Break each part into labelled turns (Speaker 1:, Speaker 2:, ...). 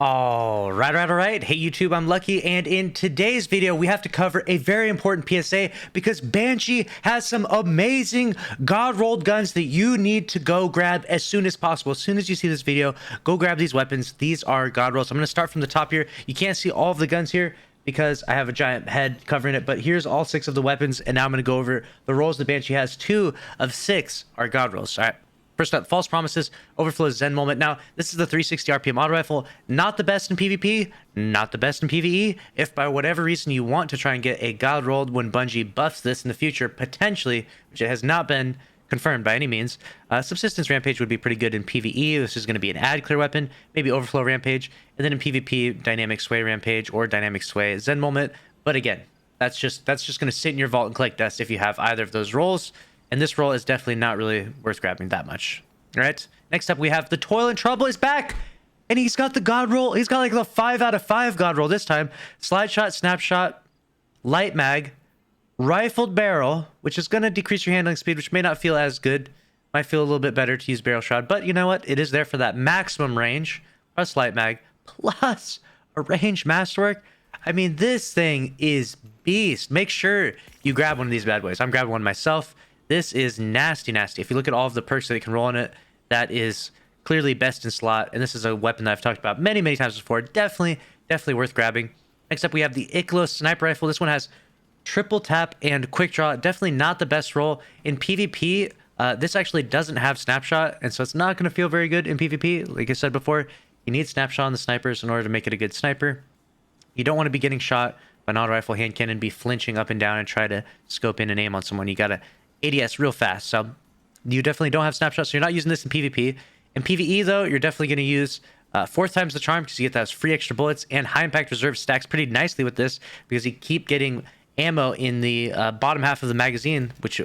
Speaker 1: All right. Hey YouTube, I'm Lucky, and in today's video, we have to cover a very important PSA because Banshee has some amazing god-rolled guns that you need to go grab as soon as possible. As soon as you see this video, go grab these weapons. These are god rolls. I'm going to start from the top here. You can't see all of the guns here because I have a giant head covering it, but here's all 6 of the weapons, and now I'm going to go over the rolls the Banshee has. 2 of 6 are god rolls. All right. First up, False Promises, Overflow, Zen Moment. Now, this is the 360 RPM auto rifle. Not the best in PvP, not the best in PvE. If by whatever reason you want to try and get a god rolled when Bungie buffs this in the future, potentially, which it has not been confirmed by any means, Subsistence Rampage would be pretty good in PvE. This is going to be an ad clear weapon, maybe Overflow Rampage, and then in PvP, Dynamic Sway Rampage or Dynamic Sway Zen Moment. But again, that's just going to sit in your vault and collect dust if you have either of those rolls. And this roll is definitely not really worth grabbing that much. All right. Next up, we have the Toil and Trouble is back. And he's got the god roll. He's got like the 5 out of 5 god roll this time. Slide shot, snapshot, light mag, rifled barrel, which is going to decrease your handling speed, which may not feel as good. Might feel a little bit better to use barrel shot. But you know what? It is there for that maximum range. Plus light mag, plus a range masterwork. I mean, this thing is beast. Make sure you grab one of these bad boys. I'm grabbing one myself. This is nasty. If you look at all of the perks that you can roll on it, that is clearly best in slot. And this is a weapon that I've talked about many times before. Definitely worth grabbing. Next up, we have the Iclos Sniper Rifle. This one has triple tap and quick draw. Definitely not the best roll. In PvP, this actually doesn't have snapshot, and so it's not going to feel very good in PvP. Like I said before, you need snapshot on the snipers in order to make it a good sniper. You don't want to be getting shot by an auto rifle hand cannon, be flinching up and down and try to scope in and aim on someone. You got to ADS real fast, so you definitely don't have snapshots, so you're not using this in PvP. In PvE, though, you're definitely going to use 4 times the charm because you get those free extra bullets, and high impact reserve stacks pretty nicely with this because you keep getting ammo in the bottom half of the magazine, which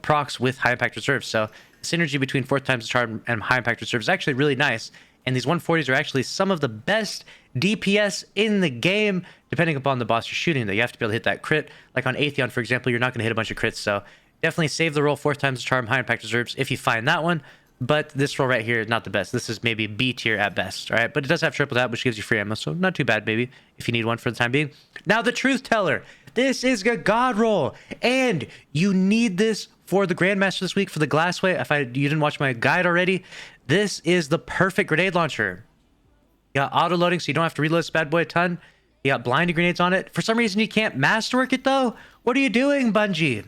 Speaker 1: procs with high impact reserve. So the synergy between 4 times the charm and high impact reserve is actually really nice, and these 140s are actually some of the best DPS in the game, depending upon the boss you're shooting. Though you have to be able to hit that crit. Like on Atheon, for example, you're not going to hit a bunch of crits, so definitely save the roll 4 times the charm, high impact reserves if you find that one. But this roll right here is not the best. This is maybe B tier at best, all right? But it does have triple tap, which gives you free ammo, so not too bad maybe if you need one for the time being. Now the Truth Teller. This is a god roll, and you need this for the Grandmaster this week for the Glassway. If you didn't watch my guide already, this is the perfect grenade launcher. You got auto loading, so you don't have to reload this bad boy a ton. You got blinding grenades on it. For some reason, you can't masterwork it though. What are you doing, Bungie?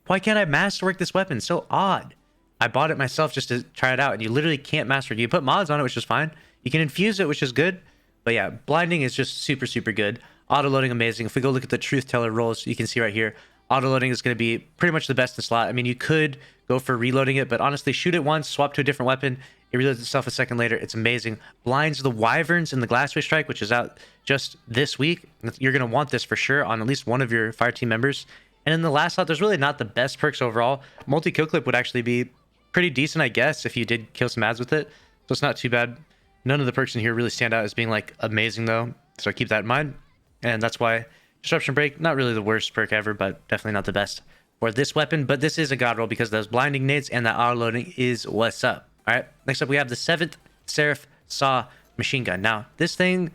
Speaker 1: Why can't I masterwork this weapon? So odd. I bought it myself just to try it out, and you literally can't master it. You put mods on it, which is fine. You can infuse it, which is good. But yeah, blinding is just super good. Auto loading, amazing. If we go look at the Truth Teller rolls, you can see right here, auto loading is going to be pretty much the best in slot. I mean, you could go for reloading it, but honestly, shoot it once, swap to a different weapon. It reloads itself a second later. It's amazing. Blinds the Wyverns in the Glassway Strike, which is out just this week. You're going to want this for sure on at least one of your fire team members. And in the last slot, there's really not the best perks overall. Multi-kill clip would actually be pretty decent, I guess, if you did kill some ads with it. So it's not too bad. None of the perks in here really stand out as being like amazing though. So keep that in mind. And that's why Disruption Break, not really the worst perk ever, but definitely not the best for this weapon. But this is a god roll because those blinding nades and that auto loading is what's up. All right. Next up, we have the 7th Seraph Saw machine gun. Now, this thing,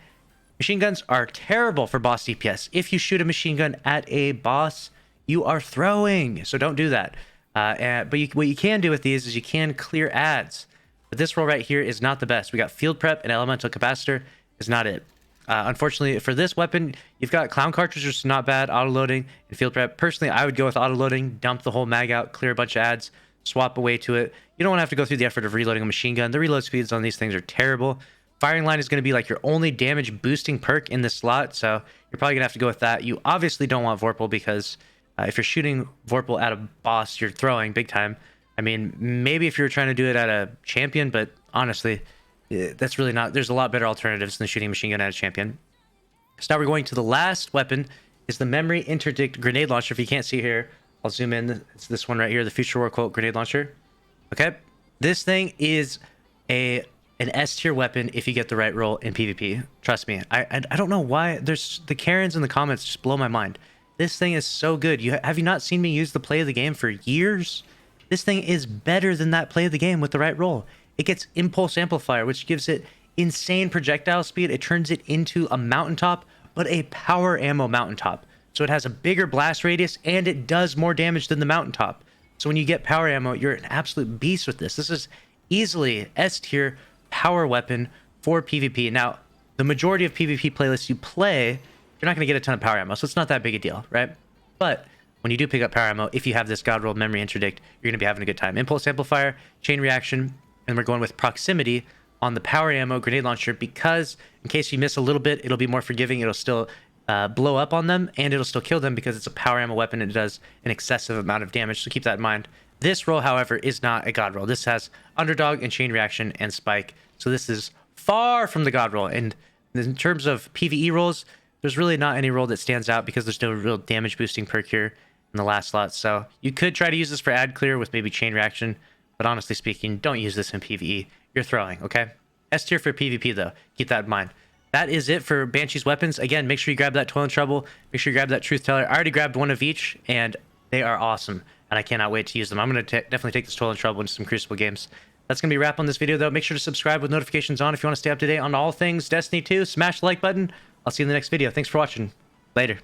Speaker 1: machine guns are terrible for boss DPS. If you shoot a machine gun at a boss, you are throwing, so don't do that. But what you can do with these is you can clear ads. But this roll right here is not the best. We got Field Prep and Elemental Capacitor is not it. Unfortunately, for this weapon, you've got Clown Cartridge, which is not bad, auto loading, and Field Prep. Personally, I would go with auto loading, dump the whole mag out, clear a bunch of ads, swap away to it. You don't want to have to go through the effort of reloading a machine gun. The reload speeds on these things are terrible. Firing Line is going to be like your only damage boosting perk in this slot, so you're probably going to have to go with that. You obviously don't want Vorpal because if you're shooting Vorpal at a boss, you're throwing big time. I mean, maybe if you're trying to do it at a champion, but honestly, that's really not. There's a lot better alternatives than shooting a machine gun at a champion. So now we're going to the last weapon, is the Memory Interdict Grenade Launcher. If you can't see here, I'll zoom in. It's this one right here, the Future War Quote Grenade Launcher. Okay, this thing is an S tier weapon if you get the right roll in PvP. Trust me. I don't know why. There's the Karens in the comments just blow my mind. This thing is so good. Have you not seen me use the play of the game for years? This thing is better than that play of the game with the right roll. It gets Impulse Amplifier, which gives it insane projectile speed. It turns it into a mountaintop, but a power ammo mountaintop. So it has a bigger blast radius and it does more damage than the mountaintop. So when you get power ammo, you're an absolute beast with this. This is easily S tier power weapon for PvP. Now, the majority of PvP playlists you play, you're not going to get a ton of power ammo, so it's not that big a deal, right? But when you do pick up power ammo, if you have this God Rolled Memory Interdict, you're going to be having a good time. Impulse Amplifier, Chain Reaction, and we're going with Proximity on the power ammo grenade launcher because in case you miss a little bit, it'll be more forgiving. It'll still blow up on them and it'll still kill them because it's a power ammo weapon and it does an excessive amount of damage. So keep that in mind. This roll, however, is not a God roll. This has Underdog and Chain Reaction and Spike. So this is far from the God roll. And in terms of PvE rolls, there's really not any roll that stands out because there's no real damage boosting perk here in the last slot. So you could try to use this for ad clear with maybe Chain Reaction, but honestly speaking, don't use this in PvE. You're throwing, okay? S tier for PvP though. Keep that in mind. That is it for Banshee's weapons. Again, make sure you grab that Toil and Trouble. Make sure you grab that Truth Teller. I already grabbed one of each, and they are awesome, and I cannot wait to use them. I'm going to definitely take this Toil and Trouble into some Crucible games. That's going to be a wrap on this video, though. Make sure to subscribe with notifications on if you want to stay up to date on all things Destiny 2. Smash the like button. I'll see you in the next video. Thanks for watching. Later.